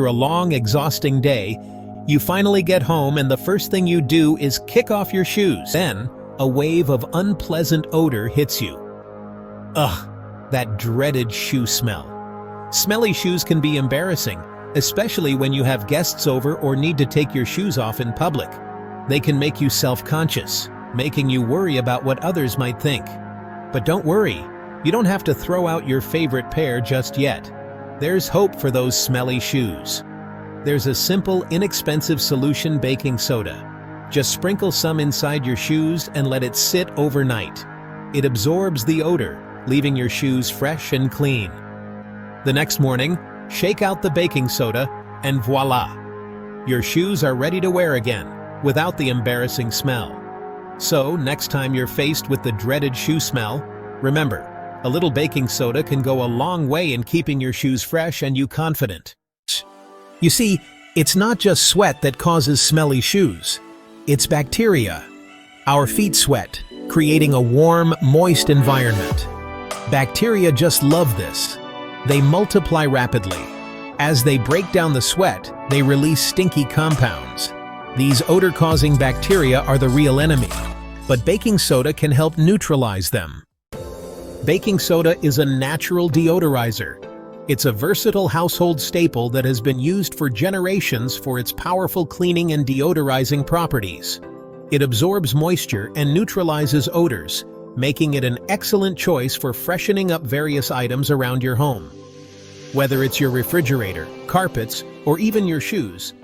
after a long, exhausting day, you finally get home and the first thing you do is kick off your shoes. Then, a wave of unpleasant odor hits you. Ugh, that dreaded shoe smell. Smelly shoes can be embarrassing, especially when you have guests over or need to take your shoes off in public. They can make you self-conscious, making you worry about what others might think. But don't worry, you don't have to throw out your favorite pair just yet. There's hope for those smelly shoes. There's a simple, inexpensive solution: baking soda. Just sprinkle some inside your shoes and let it sit overnight. It absorbs the odor, leaving your shoes fresh and clean. The next morning, shake out the baking soda and voila! Your shoes are ready to wear again, without the embarrassing smell. So, next time you're faced with the dreaded shoe smell, remember, a little baking soda can go a long way in keeping your shoes fresh and you confident. You see, it's not just sweat that causes smelly shoes. It's bacteria. Our feet sweat, creating a warm, moist environment. Bacteria just love this. They multiply rapidly. As they break down the sweat, they release stinky compounds. These odor-causing bacteria are the real enemy, but baking soda can help neutralize them. Baking soda is a natural deodorizer. It's a versatile household staple that has been used for generations for its powerful cleaning and deodorizing properties. It absorbs moisture and neutralizes odors, making it an excellent choice for freshening up various items around your home. Whether it's your refrigerator, carpets, or even your shoes,